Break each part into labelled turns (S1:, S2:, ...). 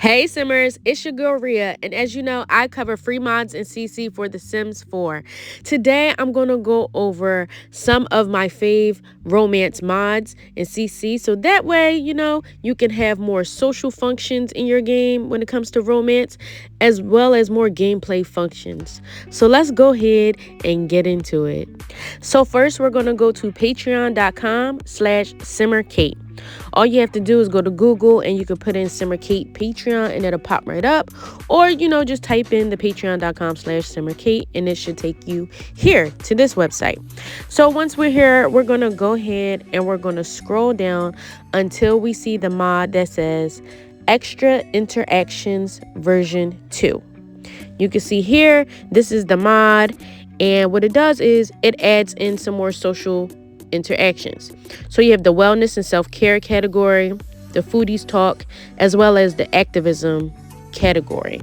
S1: Hey Simmers, it's your girl Ria, and as you know, I cover free mods and CC for The Sims 4. Today, I'm going to go over some of my fave romance mods in CC, so that way, you can have more social functions in your game when it comes to romance, as well as more gameplay functions. So let's go ahead and get into it. So first, we're going to go to patreon.com/SimmerKate. All you have to do is go to Google and you can put in SimmerKate Patreon and it'll pop right up. Or, just type in the patreon.com/SimmerKate and it should take you here to this website. So once we're here, we're going to go ahead and we're going to scroll down until we see the mod that says Extra Interactions version 2. You can see here, this is the mod. And what it does is it adds in some more social interactions. So you have the wellness and self-care category, the foodies talk, as well as the activism category.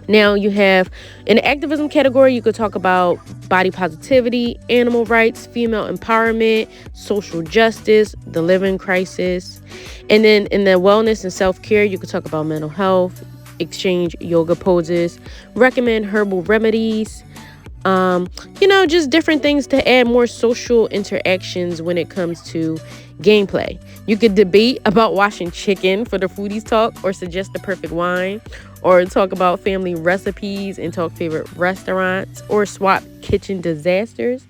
S1: Now you have in the activism category, you could talk about body positivity, animal rights, female empowerment, social justice, the living crisis. And then in the wellness and self-care, you could talk about mental health, exchange yoga poses, recommend herbal remedies, just different things to add more social interactions when it comes to gameplay. You could debate about washing chicken for the foodies talk, or suggest the perfect wine, or talk about family recipes and talk favorite restaurants, or swap kitchen disasters.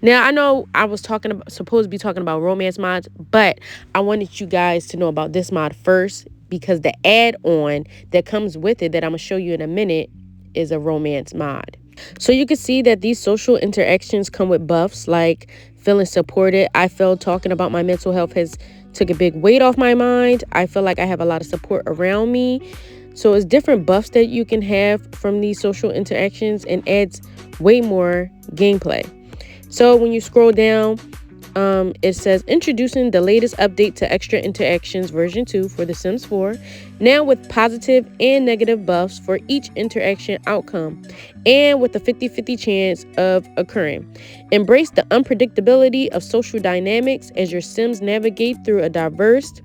S1: Now, I know I was supposed to be talking about romance mods, but I wanted you guys to know about this mod first because the add-on that comes with it that I'm going to show you in a minute is a romance mod. So you can see that these social interactions come with buffs like feeling supported. I feel talking about my mental health has took a big weight off my mind. I feel like I have a lot of support around me. So it's different buffs that you can have from these social interactions and adds way more gameplay. So when you scroll down, it says introducing the latest update to Extra Interactions version 2 for The Sims 4, now with positive and negative buffs for each interaction outcome, and with a 50-50 chance of occurring. Embrace the unpredictability of social dynamics as your Sims navigate through a diverse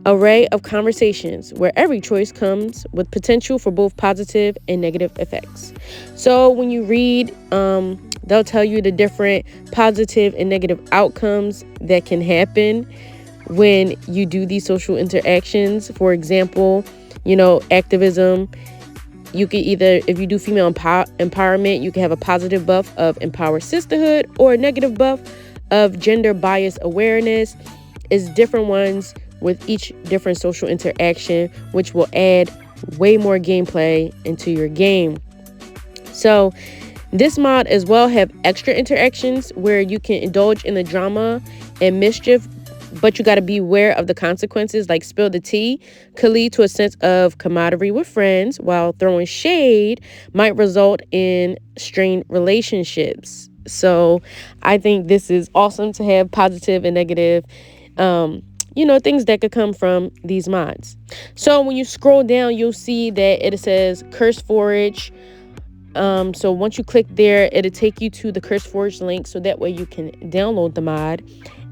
S1: array of conversations where every choice comes with potential for both positive and negative effects. So when you read, they'll tell you the different positive and negative outcomes that can happen when you do these social interactions. For example, activism. You could either, if you do female empowerment, you can have a positive buff of empower sisterhood or a negative buff of gender bias awareness. It's different ones with each different social interaction, which will add way more gameplay into your game. So this mod as well have extra interactions where you can indulge in the drama and mischief, but you got to be aware of the consequences, like spill the tea could lead to a sense of camaraderie with friends, while throwing shade might result in strained relationships. So I think this is awesome to have positive and negative things that could come from these mods. So when you scroll down, you'll see that it says Curse Forage. So once you click there, it'll take you to the Curse Forge link, so that way you can download the mod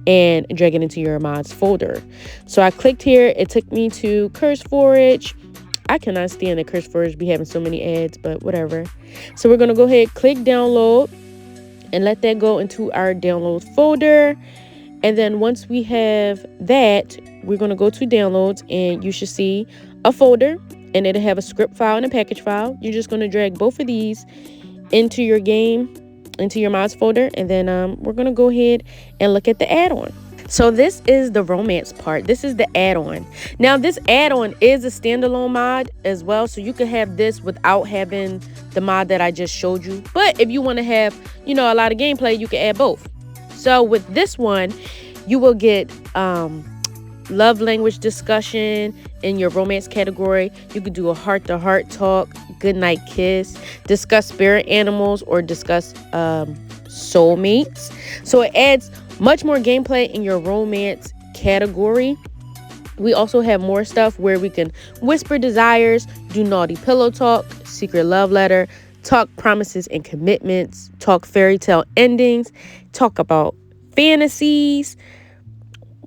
S1: and drag it into your mods folder. So I clicked here, it took me to Curse Forge. I cannot stand that Curse Forge be having so many ads, but whatever. So we're gonna go ahead, click download, and let that go into our download folder. And then once we have that, we're going to go to downloads, and you should see a folder, and it'll have a script file and a package file. You're just going to drag both of these into your game, into your mods folder. And then we're going to go ahead and look at the add-on. So this is the romance part. This is the add-on. Now this add-on is a standalone mod as well. So you can have this without having the mod that I just showed you. But if you want to have, a lot of gameplay, you can add both. So with this one, you will get love language discussion in your romance category. You could do a heart-to-heart talk, goodnight kiss, discuss spirit animals, or discuss soulmates. So it adds much more gameplay in your romance category. We also have more stuff where we can whisper desires, do naughty pillow talk, secret love letter, talk promises and commitments, talk fairy tale endings, talk about fantasies,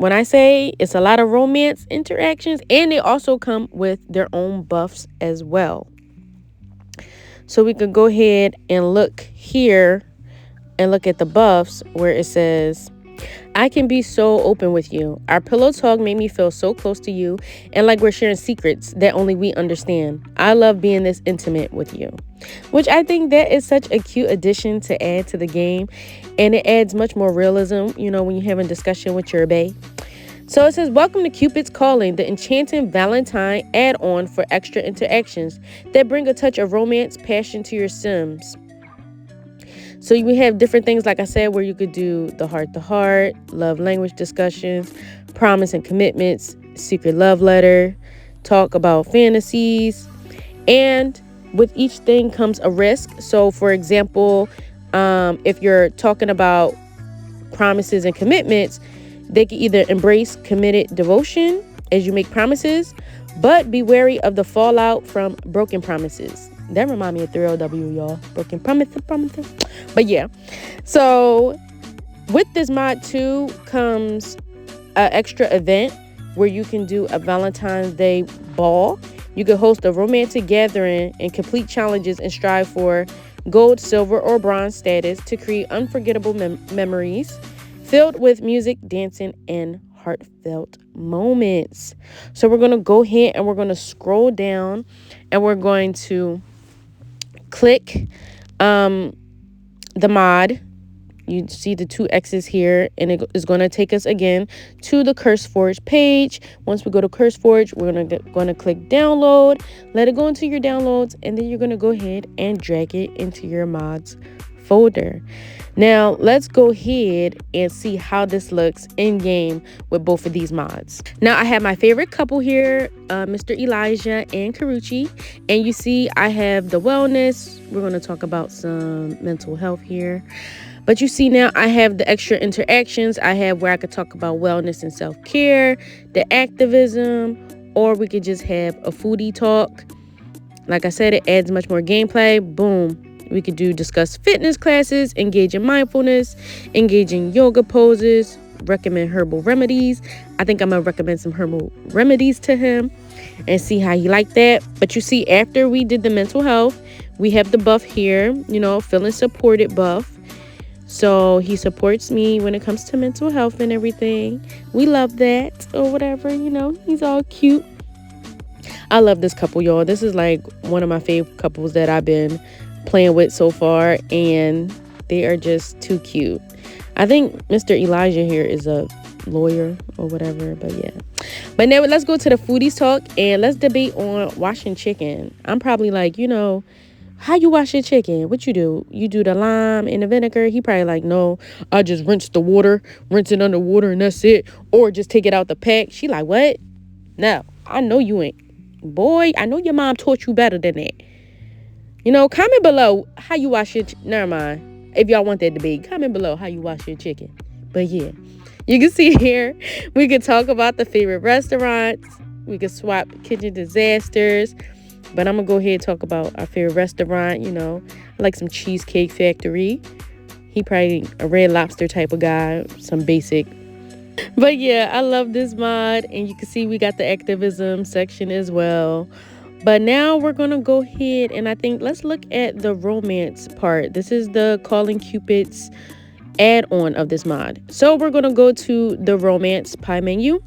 S1: when I say it's a lot of romance interactions, and they also come with their own buffs as well. So we could go ahead and look here and look at the buffs where it says, I can be so open with you. Our pillow talk made me feel so close to you and like we're sharing secrets that only we understand. I love being this intimate with you. Which I think that is such a cute addition to add to the game. And it adds much more realism, when you're having a discussion with your bae. So it says, welcome to Cupid's Calling, the enchanting Valentine add-on for extra interactions that bring a touch of romance, passion to your Sims. So we have different things, like I said, where you could do the heart-to-heart, love language discussions, promise and commitments, secret love letter, talk about fantasies. And with each thing comes a risk. So, for example, if you're talking about promises and commitments, they can either embrace committed devotion as you make promises, but be wary of the fallout from broken promises. That remind me of 3LW, y'all. Broken promises. But yeah. So with this mod too comes an extra event where you can do a Valentine's Day ball. You can host a romantic gathering and complete challenges and strive for gold, silver, or bronze status to create unforgettable memories filled with music, dancing, and heartfelt moments. So we're going to go ahead and we're going to scroll down and we're going to click the mod. You see the 2 X's here, and it is going to take us again to the CurseForge page. Once we go to CurseForge, we're going to click download, let it go into your downloads, and then you're going to go ahead and drag it into your mods folder. Now, let's go ahead and see how this looks in game with both of these mods. Now, I have my favorite couple here, Mr. Elijah and Karuchi. And you see, I have the wellness. We're going to talk about some mental health here. But you see now I have the extra interactions. I have where I could talk about wellness and self-care, the activism, or we could just have a foodie talk. Like I said, it adds much more gameplay. Boom. We could discuss fitness classes, engage in mindfulness, engage in yoga poses, recommend herbal remedies. I think I'm going to recommend some herbal remedies to him and see how he like that. But you see, after we did the mental health, we have the buff here, feeling supported buff. So he supports me when it comes to mental health and everything. We love that, or whatever, he's all cute. I love this couple, y'all. This is like one of my favorite couples that I've been playing with so far, and they are just too cute. I think Mr. Elijah here is a lawyer or whatever, but yeah. But now let's go to the foodies talk, and let's debate on washing chicken. I'm probably like, how you wash your chicken? What you do? You do the lime and the vinegar? He probably like, no, I just rinse it under water, and that's it. Or just take it out the pack. She like, what? No, I know you ain't. Boy, I know your mom taught you better than that. Comment below how you wash your never mind. If y'all want that debate, comment below how you wash your chicken. But yeah, you can see here, we could talk about the favorite restaurants. We could swap kitchen disasters. But I'm going to go ahead and talk about our favorite restaurant. I like some Cheesecake Factory. He probably a Red Lobster type of guy, some basic. But yeah, I love this mod. And you can see we got the activism section as well. But now we're going to go ahead and I think let's look at the romance part. This is the Calling Cupid's add-on of this mod. So we're going to go to the romance pie menu.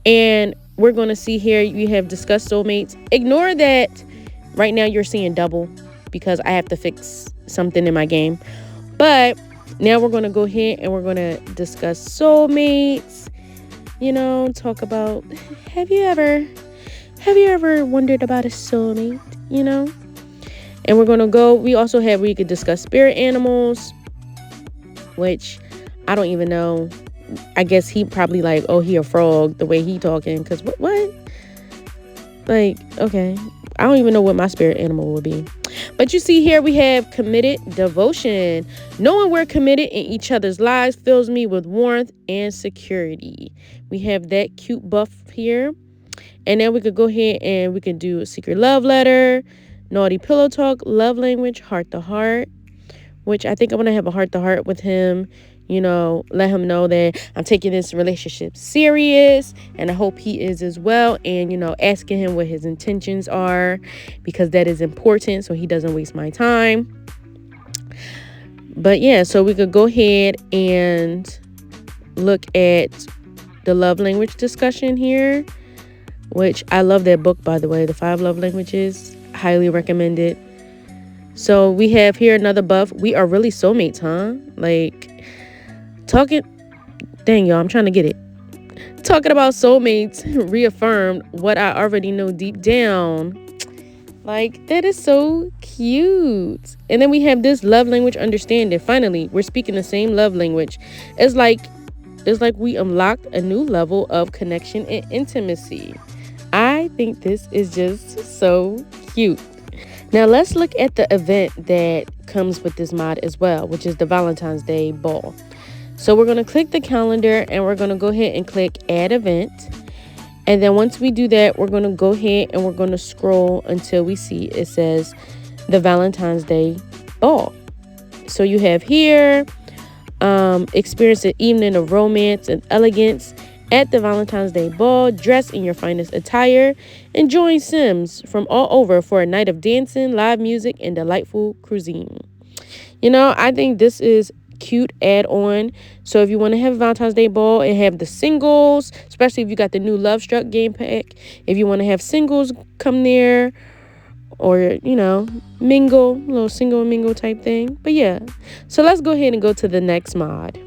S1: And we're going to see here you have discuss soulmates. Ignore that right now you're seeing double because I have to fix something in my game. But now we're going to go ahead and we're going to discuss soulmates. Talk about have you ever wondered about a soulmate, And we're going to go, we also have where you could discuss spirit animals, which I don't even know. I guess he probably like, oh, he a frog the way he talking. Because what? Like, okay. I don't even know what my spirit animal would be. But you see here we have committed devotion. Knowing we're committed in each other's lives fills me with warmth and security. We have that cute buff here. And then we could go ahead and we can do a secret love letter, naughty pillow talk, love language, heart to heart, which I think I'm going to have a heart to heart with him. let him know that I'm taking this relationship serious, and I hope he is as well. And, asking him what his intentions are, because that is important so he doesn't waste my time. But yeah, so we could go ahead and look at the love language discussion here, which I love that book, by the way, The 5 Love Languages. Highly recommended. So we have here another buff. We are really soulmates, huh? Like, dang, y'all, I'm trying to get it. Talking about soulmates reaffirmed what I already know deep down. Like, that is so cute. And then we have this love language understanding. Finally, we're speaking the same love language. It's like we unlocked a new level of connection and intimacy. I think this is just so cute. Now let's look at the event that comes with this mod as well, which is the Valentine's Day ball. So we're going to click the calendar and we're going to go ahead and click add event. And then once we do that, we're going to go ahead and we're going to scroll until we see it says the Valentine's Day ball. So you have here, experience an evening of romance and elegance at the Valentine's Day ball. Dress in your finest attire and join Sims from all over for a night of dancing, live music, and delightful cuisine. I think this is cute add-on. So if you want to have a Valentine's Day ball and have the singles, especially if you got the new Love Struck game pack, if you want to have singles come there, or mingle, a little single and mingle type thing. But yeah, so let's go ahead and go to the next mod.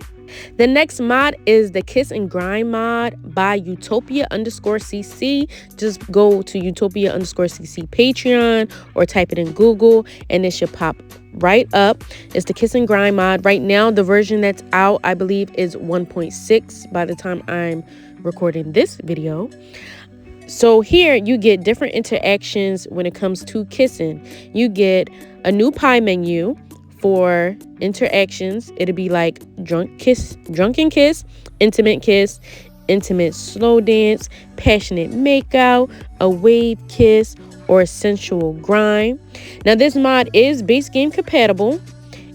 S1: The next mod is the Kiss and Grind mod by Utopia_CC. Just go to Utopia_CC Patreon or type it in Google and it should pop right up. It's the Kiss and Grind mod. Right now, the version that's out, I believe, is 1.6 by the time I'm recording this video. So here you get different interactions when it comes to kissing. You get a new pie menu for interactions. It'll be like drunken kiss, intimate slow dance, passionate makeout, a wave kiss, or a sensual grind. Now this mod is base game compatible,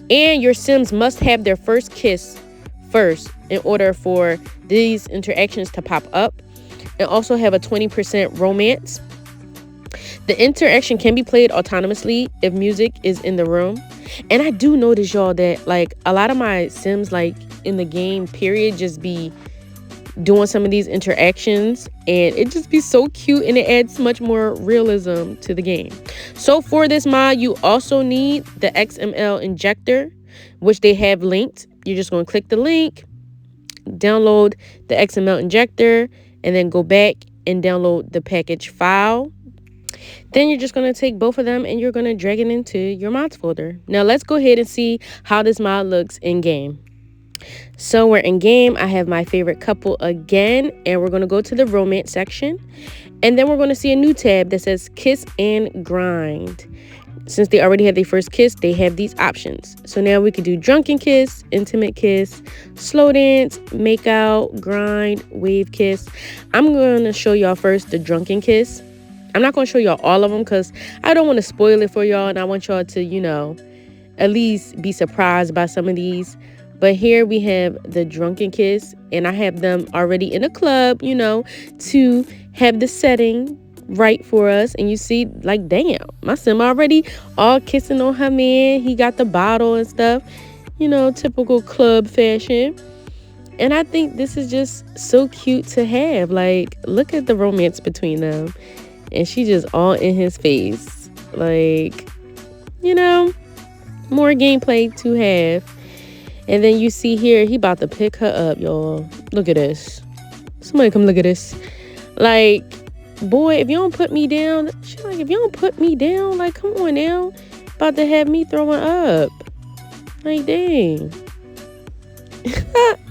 S1: and your Sims must have their first kiss first in order for these interactions to pop up, and also have a 20% romance. The interaction can be played autonomously if music is in the room. And I do notice, y'all, that like a lot of my Sims, like in the game period, just be doing some of these interactions, and it just be so cute, and it adds much more realism to the game. So for this mod, you also need the XML injector, which they have linked. You're just going to click the link, download the XML injector, and then go back and download the package file. Then you're just going to take both of them and you're going to drag it into your mods folder. Now let's go ahead and see how this mod looks in game. So we're in game. I have my favorite couple again, and we're going to go to the romance section, and then we're going to see a new tab that says Kiss and Grind. Since they already had their first kiss, they have these options. So now we could do drunken kiss, intimate kiss, slow dance, make out, grind, wave kiss. I'm going to show y'all first the drunken kiss. I'm not going to show y'all all of them because I don't want to spoil it for y'all, and I want y'all to, at least be surprised by some of these. But here we have the drunken kiss, and I have them already in a club, to have the setting right for us. And you see, like, damn, my Sim already all kissing on her man. He got the bottle and stuff, typical club fashion. And I think this is just so cute to have. Like, look at the romance between them. And she just all in his face. Like, more gameplay to have. And then you see here, he about to pick her up, y'all. Look at this. Somebody come look at this. Like, boy, if you don't put me down, she's like, if you don't put me down, like, come on now. About to have me throwing up. Like, dang.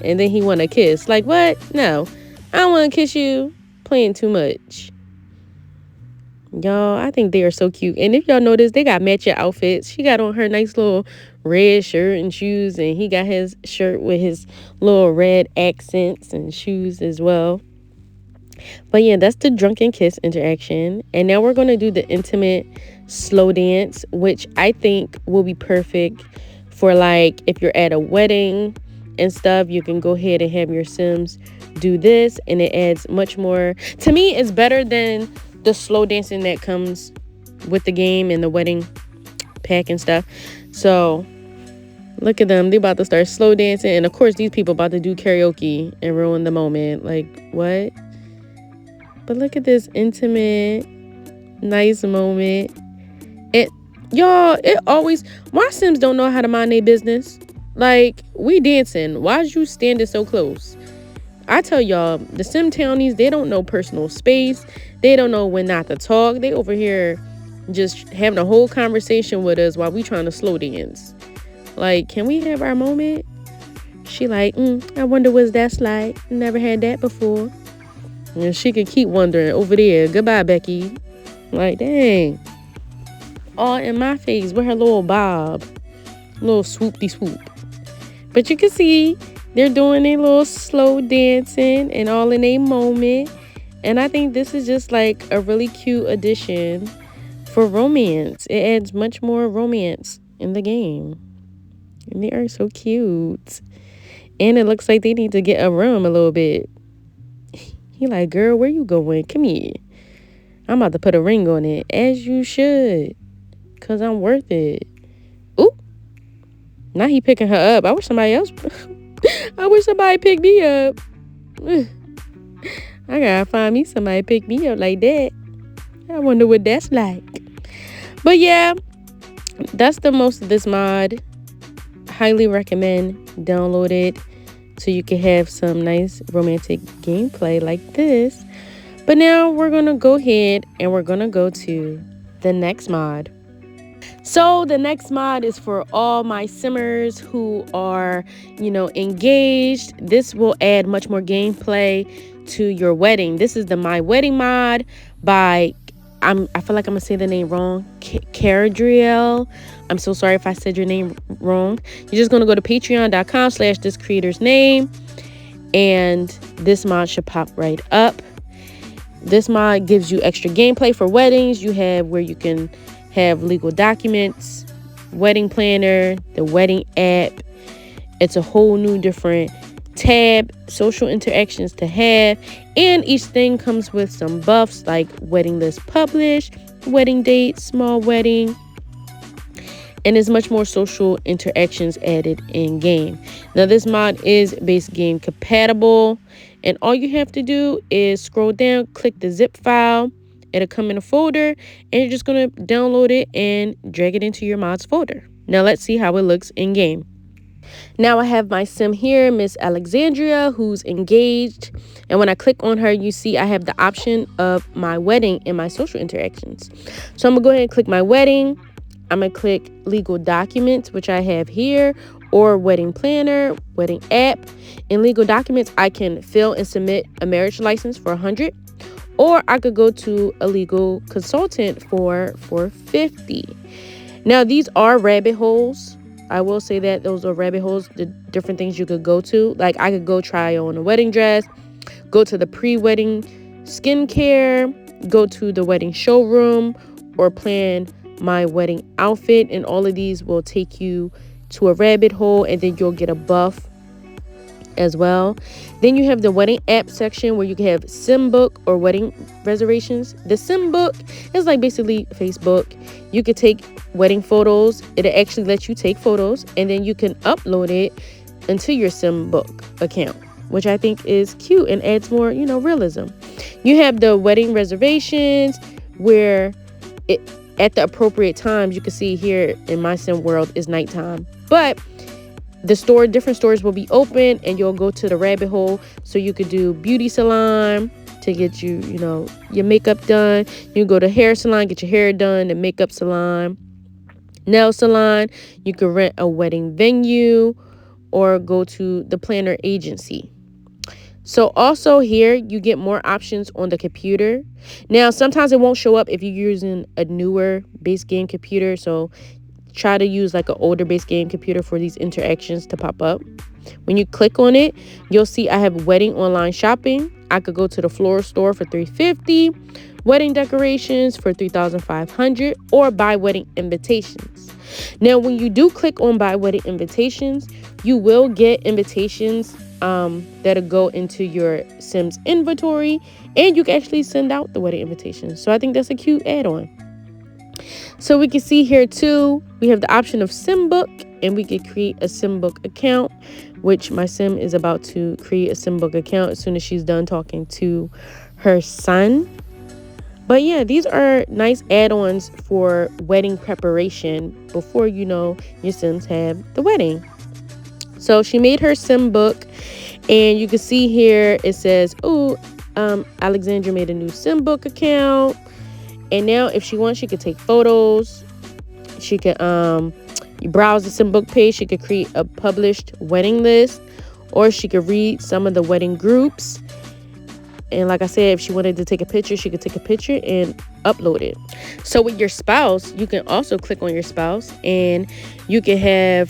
S1: And then he want a kiss. Like, what? No, I don't want to kiss you. Playing too much. Y'all, I think they are so cute. And if y'all notice, they got matching outfits. She got on her nice little red shirt and shoes, and he got his shirt with his little red accents and shoes as well. But yeah, that's the drunken kiss interaction. And now we're going to do the intimate slow dance, which I think will be perfect for, like, if you're at a wedding and stuff, you can go ahead and have your Sims do this, and it adds much more. To me, it's better than the slow dancing that comes with the game and the wedding pack and stuff. So look at them. They about to start slow dancing. And of course, these people about to do karaoke and ruin the moment. Like, what? But look at this intimate, nice moment. Y'all, it always... My Sims don't know how to mind their business. Like, we dancing. Why's you standing so close? I tell y'all, the Sim Townies, they don't know personal space. They don't know when not to talk. They over here just having a whole conversation with us while we trying to slow dance. Like, can we have our moment? She like, I wonder what that's like. Never had that before. And she could keep wondering over there. Goodbye, Becky. Like, dang. All in my face with her little bob. Little swoop-de-swoop. But you can see they're doing a little slow dancing and all in a moment. And I think this is just like a really cute addition for romance. It adds much more romance in the game. And they are so cute. And it looks like they need to get a room a little bit. He like, girl, where you going? Come here. I'm about to put a ring on it. As you should. Because I'm worth it. Ooh. Now he picking her up. I wish somebody else... I wish somebody picked me up. I gotta find me somebody pick me up like that. I wonder what that's like. But yeah, that's the most of this mod. Highly recommend download it so you can have some nice romantic gameplay like this. But now we're gonna go ahead and we're gonna go to the next mod. So the next mod is for all my simmers who are, engaged. This will add much more gameplay to your wedding. This is the My Wedding mod by, I feel like I'm going to say the name wrong, Caradriel. I'm so sorry if I said your name wrong. You're just going to go to patreon.com/this creator's name, and this mod should pop right up. This mod gives you extra gameplay for weddings. You have where you can have legal documents, wedding planner, the wedding app. It's a whole new different tab, social interactions to have, and each thing comes with some buffs like wedding list published, wedding date, small wedding, and there's much more social interactions added in game. Now this mod is base game compatible, and all you have to do is scroll down, click the zip file. It'll come in a folder, and you're just going to download it and drag it into your mods folder. Now let's see how it looks in game. Now I have my sim here, Miss Alexandria, who's engaged. And when I click on her, you see I have the option of my wedding and my social interactions. So I'm going to go ahead and click my wedding. I'm going to click legal documents, which I have here, or wedding planner, wedding app. In legal documents, I can fill and submit a marriage license for $100. Or I could go to a legal consultant for $50. Now, these are rabbit holes. I will say that those are rabbit holes, the different things you could go to. Like, I could go try on a wedding dress, go to the pre-wedding skincare, go to the wedding showroom, or plan my wedding outfit. And all of these will take you to a rabbit hole, and then you'll get a buff as well. Then you have the wedding app section where you can have sim book or wedding reservations. The sim book is like basically Facebook. You could take wedding photos. It'll actually let you take photos, and then you can upload it into your sim book account, which I think is cute and adds more, realism. You have the wedding reservations where it at the appropriate times. You can see here in my sim world is nighttime, but different stores will be open, and you'll go to the rabbit hole. So you could do beauty salon to get your makeup done. You go to hair salon, get your hair done, the makeup salon, nail salon. You could rent a wedding venue or go to the planner agency. So also here you get more options on the computer. Now, sometimes it won't show up if you're using a newer base game computer. So try to use like an older base game computer for these interactions to pop up. When you click on it, you'll see I have wedding online shopping. I could go to the floral store for $350, wedding decorations for $3,500, or buy wedding invitations. Now, when you do click on buy wedding invitations, you will get invitations that'll go into your Sims inventory, and you can actually send out the wedding invitations. So I think that's a cute add-on. So we can see here too, we have the option of Sim Book, and we could create a Sim Book account, which my Sim is about to create a Sim Book account as soon as she's done talking to her son. But yeah, these are nice add-ons for wedding preparation before, you know, your Sims have the wedding. So she made her Sim Book, and you can see here it says, Alexandra made a new Sim Book account. And now if she wants, she could take photos. She could browse the Sim Book page. She could create a published wedding list, or she could read some of the wedding groups. And like I said, if she wanted to take a picture, she could take a picture and upload it. So with your spouse, you can also click on your spouse, and you can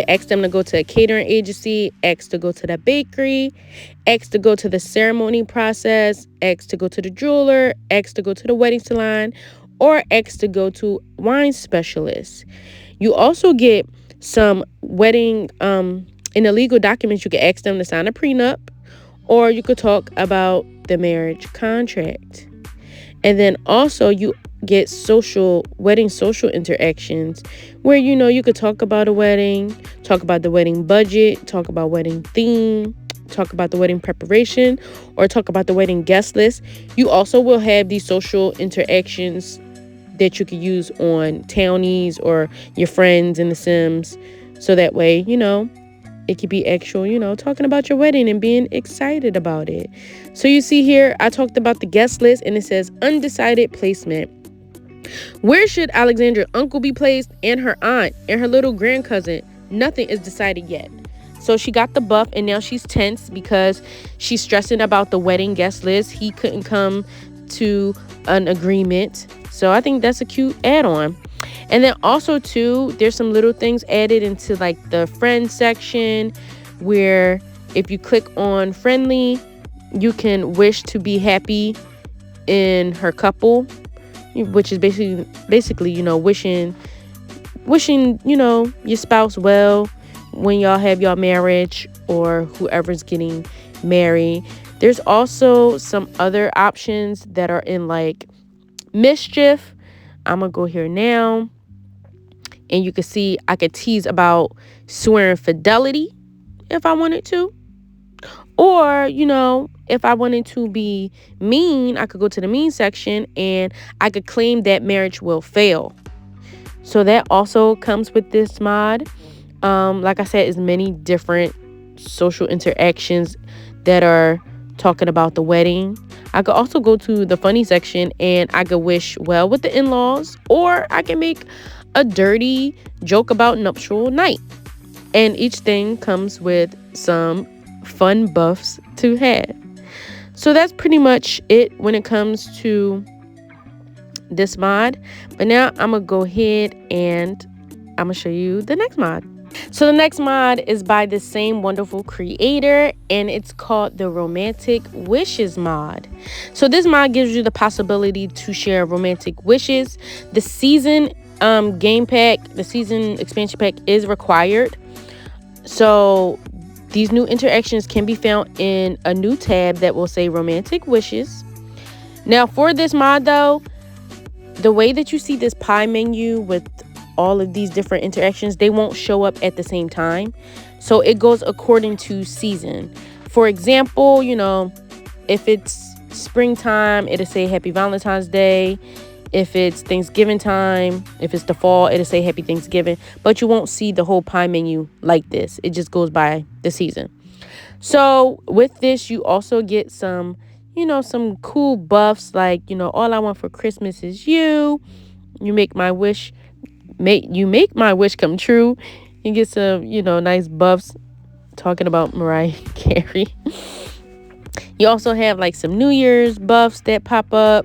S1: ask them to go to a catering agency, ask to go to the bakery, ask to go to the ceremony process, ask to go to the jeweler, ask to go to the wedding salon, or ask to go to wine specialist. You also get some wedding in the legal documents. You can ask them to sign a prenup, or you could talk about the marriage contract. And then also you get wedding social interactions where, you know, you could talk about a wedding, talk about the wedding budget, talk about wedding theme, talk about the wedding preparation, or talk about the wedding guest list. You also will have these social interactions that you could use on townies or your friends in the Sims. So that way, you know, it could be actual, you know, talking about your wedding and being excited about it. So you see here, I talked about the guest list, and it says undecided placement. Where should Alexandra's uncle be placed, and her aunt and her little grandcousin? Nothing is decided yet. So she got the buff, and now she's tense because she's stressing about the wedding guest list. He couldn't come to an agreement. So I think that's a cute add-on. And then also too, there's some little things added into like the friend section, where if you click on friendly, you can wish to be happy in her couple, which is basically, you know, wishing, you know, your spouse well when y'all have your marriage, or whoever's getting married. There's also some other options that are in like mischief. I'm gonna go here now, and you can see I could tease about swearing fidelity if I wanted to. Or, you know, if I wanted to be mean, I could go to the mean section, and I could claim that marriage will fail. So that also comes with this mod. Like I said, is many different social interactions that are talking about the wedding. I could also go to the funny section, and I could wish well with the in-laws, or I can make a dirty joke about nuptial night. And each thing comes with some fun buffs to have. So that's pretty much it when it comes to this mod. But now I'm gonna go ahead and I'm gonna show you the next mod. So the next mod is by the same wonderful creator, and it's called the Romantic Wishes mod. So this mod gives you the possibility to share romantic wishes. The season game pack, the season expansion pack is required. So these new interactions can be found in a new tab that will say Romantic Wishes. Now for this mod though, the way that you see this pie menu with all of these different interactions, they won't show up at the same time. So it goes according to season. For example, you know, if it's springtime, it'll say Happy Valentine's Day. If it's Thanksgiving time, if it's the fall, it'll say Happy Thanksgiving. But you won't see the whole pie menu like this. It just goes by the season. So with this, you also get some, you know, some cool buffs like, you know, all I want for Christmas is you. You make my wish come true. You get some, you know, nice buffs talking about Mariah Carey. You also have like some New Year's buffs that pop up.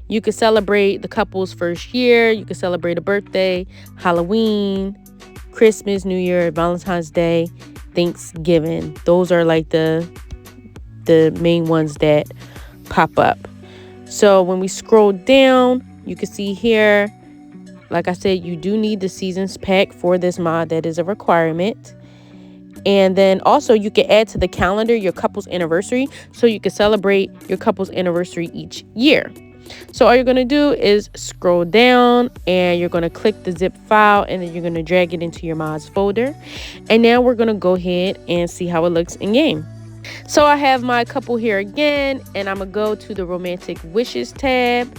S1: You could celebrate the couple's first year. You could celebrate a birthday, Halloween, Christmas, New Year, Valentine's Day, Thanksgiving. Those are like the main ones that pop up. So when we scroll down, you can see here like I said, you do need the seasons pack for this mod. That is a requirement. And then also you can add to the calendar your couple's anniversary, so you can celebrate your couple's anniversary each year. So all you're going to do is scroll down and you're going to click the zip file, and then you're going to drag it into your mods folder. And now we're going to go ahead and see how it looks in game. So I have my couple here again, and I'm going to go to the romantic wishes tab.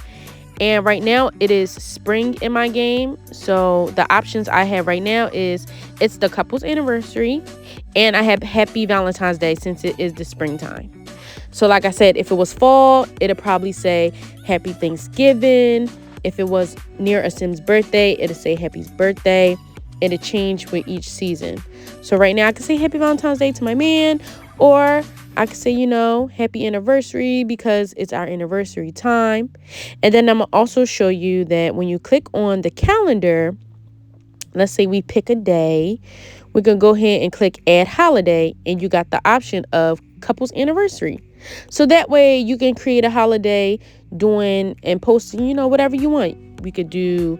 S1: And right now it is spring in my game. So the options I have right now is it's the couple's anniversary, and I have happy Valentine's Day since it is the springtime. So like I said, if it was fall, it'll probably say happy Thanksgiving. If it was near a Sim's birthday, it'll say happy birthday. It'll change with each season. So right now I can say happy Valentine's Day to my man, or I could say, happy anniversary because it's our anniversary time. And then I'm going to also show you that when you click on the calendar, let's say we pick a day, we can go ahead and click add holiday, and you got the option of couple's anniversary. So that way you can create a holiday doing and posting, whatever you want. We could do,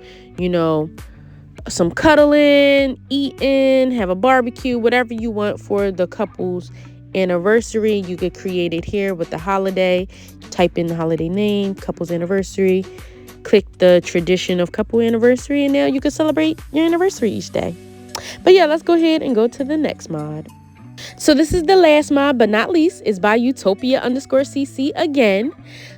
S1: some cuddling, eating, have a barbecue, whatever you want for the couple's anniversary. You could create it here with the holiday, type in the holiday name, couple's anniversary, click the tradition of couple anniversary, and now you can celebrate your anniversary each day. But yeah, let's go ahead and go to the next mod. So this is the last mod but not least. It's by Utopia_CC again.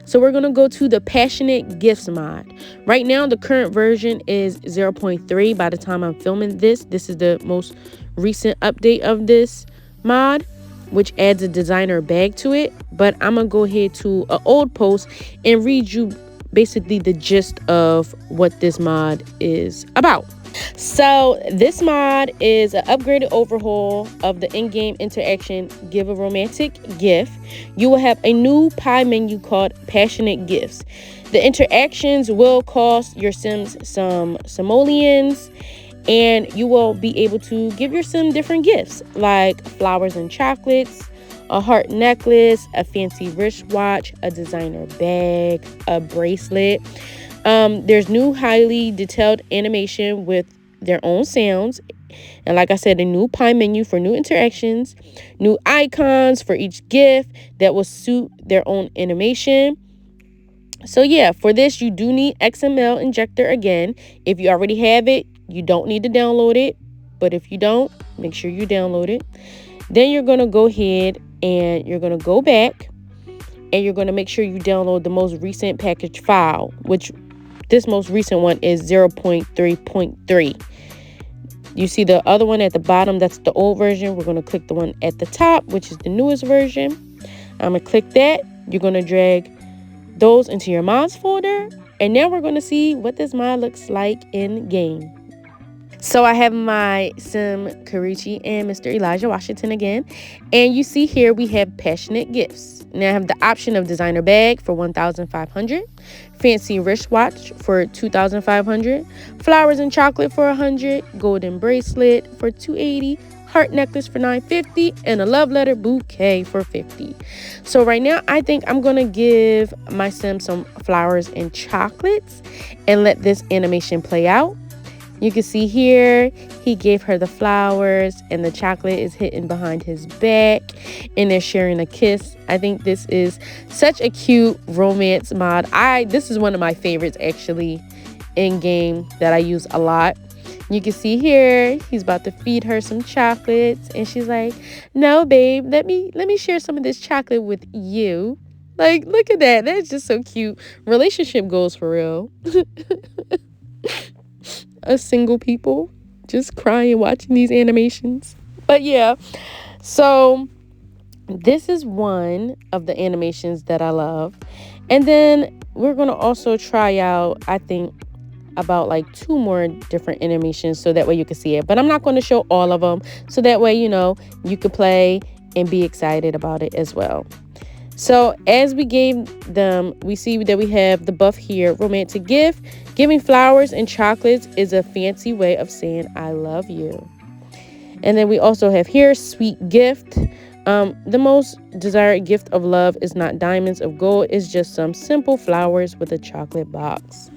S1: So we're going to go to the Passionate Gifts mod. Right now, the current version is 0.3. By the time I'm filming this is the most recent update of this mod, which adds a designer bag to it. But I'm going to go ahead to an old post and read you basically the gist of what this mod is about. So this mod is an upgraded overhaul of the in-game interaction Give a Romantic Gift. You will have a new pie menu called Passionate Gifts. The interactions will cost your Sims some simoleons, and you will be able to give your Sim different gifts like flowers and chocolates, a heart necklace, a fancy wristwatch, a designer bag, a bracelet. There's new highly detailed animation with their own sounds. And like I said, a new pie menu for new interactions, new icons for each gift that will suit their own animation. So yeah, for this, you do need XML injector again. If you already have it, you don't need to download it. But if you don't, make sure you download it. Then you're going to go ahead and you're going to go back and you're going to make sure you download the most recent package file, which this most recent one is 0.3.3. You see the other one at the bottom, that's the old version. We're going to click the one at the top, which is the newest version. I'm going to click that. You're going to drag those into your mods folder. And now we're going to see what this mod looks like in game. So I have my Sim Karichi and Mr. Elijah Washington again. And you see here we have Passionate Gifts. Now I have the option of designer bag for 1,500, fancy wristwatch for 2,500, flowers and chocolate for 100, golden bracelet for 280, heart necklace for 950, and a love letter bouquet for 50. So right now I think I'm going to give my Sim some flowers and chocolates and let this animation play out. You can see here, he gave her the flowers and the chocolate is hidden behind his back and they're sharing a kiss. I think this is such a cute romance mod. This is one of my favorites actually in game that I use a lot. You can see here, he's about to feed her some chocolates and she's like, no, babe, let me share some of this chocolate with you. Like, look at that. That's just so cute. Relationship goals for real. Us single people just crying watching these animations. But yeah, so this is one of the animations that I love. And then we're going to also try out, I think, about like 2 more different animations so that way you can see it. But I'm not going to show all of them. So that way, you can play and be excited about it as well. So as we gave them, we see that we have the buff here, romantic gift. Giving flowers and chocolates is a fancy way of saying I love you. And then we also have here sweet gift. The most desired gift of love is not diamonds of gold. It's just some simple flowers with a chocolate box.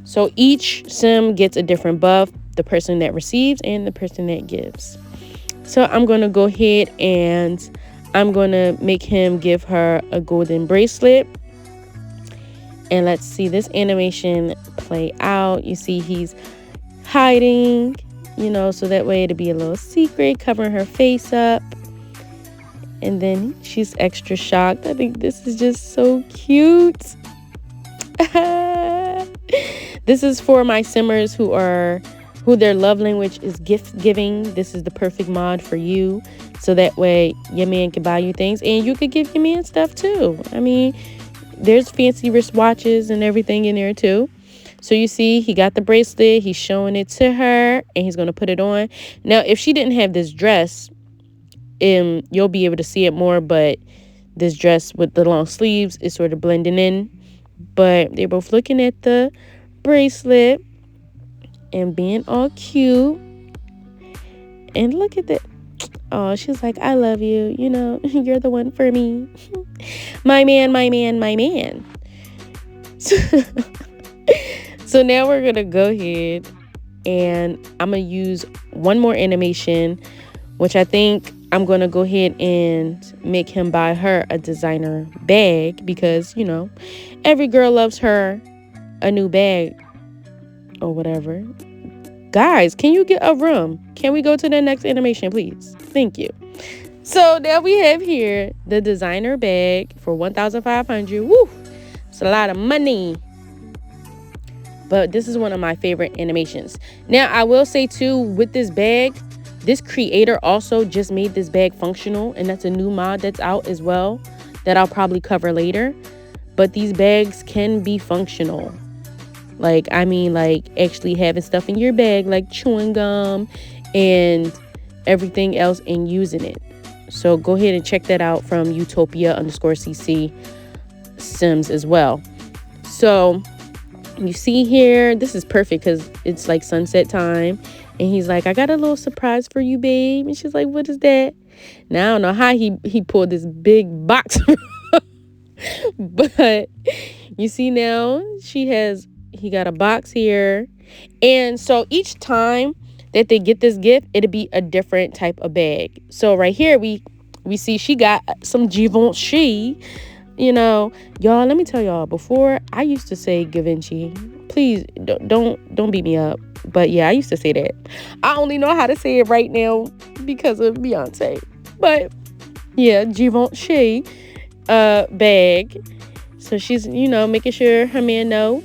S1: So each sim gets a different buff, the person that receives and the person that gives. So I'm going to go ahead and I'm going to make him give her a golden bracelet. And let's see this animation play out. You see he's hiding, you know, so that way it'll be a little secret, covering her face up. And then she's extra shocked. I think this is just so cute. This is for my simmers who their love language is gift giving. This is the perfect mod for you. So that way your man can buy you things and you could give your man stuff too. I mean, there's fancy wristwatches and everything in there too. So you see he got the bracelet, he's showing it to her and he's going to put it on. Now, if she didn't have this dress, you'll be able to see it more, but this dress with the long sleeves is sort of blending in. But they're both looking at the bracelet and being all cute. And look at that. Oh, she's like, I love you. You know, you're the one for me. My man, my man, my man. So now we're going to go ahead and I'm going to use one more animation, which I think I'm going to go ahead and make him buy her a designer bag because, you know, every girl loves her a new bag or whatever. Guys, can you get a room? Can we go to the next animation, please? Thank you. So now we have here the designer bag for $1,500. Woo! It's a lot of money. But this is one of my favorite animations. Now, I will say too, with this bag, this creator also just made this bag functional, and that's a new mod that's out as well that I'll probably cover later. But these bags can be functional. Like, I mean, like actually having stuff in your bag, like chewing gum and everything else and using it. So go ahead and check that out from Utopia_CC Sims as well. So you see here, this is perfect because it's like sunset time. And he's like, I got a little surprise for you, babe. And she's like, what is that? Now, I don't know how he pulled this big box. But you see now, he got a box here. And so each time that they get this gift, it'll be a different type of bag. So right here, we see she got some Givenchy. You know, y'all, let me tell y'all, before I used to say Givenchy. Please don't beat me up. But yeah, I used to say that. I only know how to say it right now because of Beyonce. But yeah, Givenchy bag. So she's, you know, making sure her man know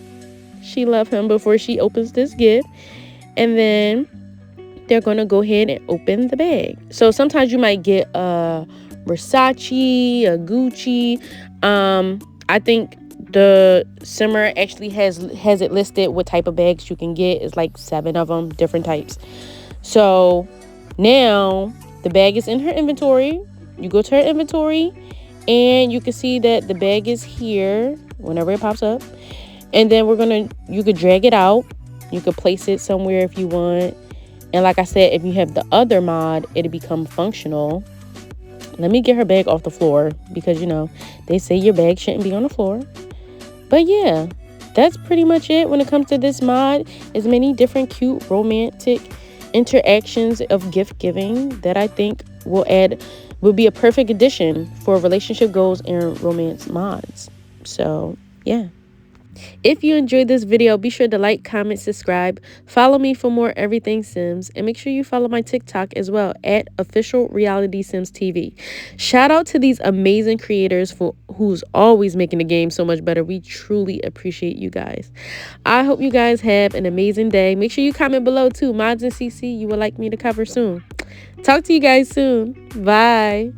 S1: she love him before she opens this gift. And then they're going to go ahead and open the bag. So sometimes you might get a Versace, a Gucci. I think the simmer actually has it listed what type of bags you can get. It's like 7 of them, different types. So now the bag is in her inventory. You go to her inventory and you can see that the bag is here whenever it pops up. And then you could drag it out. You could place it somewhere if you want. And like I said, if you have the other mod, it'll become functional. Let me get her bag off the floor because, you know, they say your bag shouldn't be on the floor. But yeah, that's pretty much it when it comes to this mod. As many different cute romantic interactions of gift giving that I think will be a perfect addition for relationship goals and romance mods. So yeah. If you enjoyed this video, be sure to like, comment, subscribe, follow me for more everything Sims, and make sure you follow my TikTok as well at Official Reality Sims TV. Shout out to these amazing creators who's always making the game so much better. We truly appreciate you guys. I hope you guys have an amazing day. Make sure you comment below too, mods and CC you would like me to cover soon. Talk to you guys soon. Bye.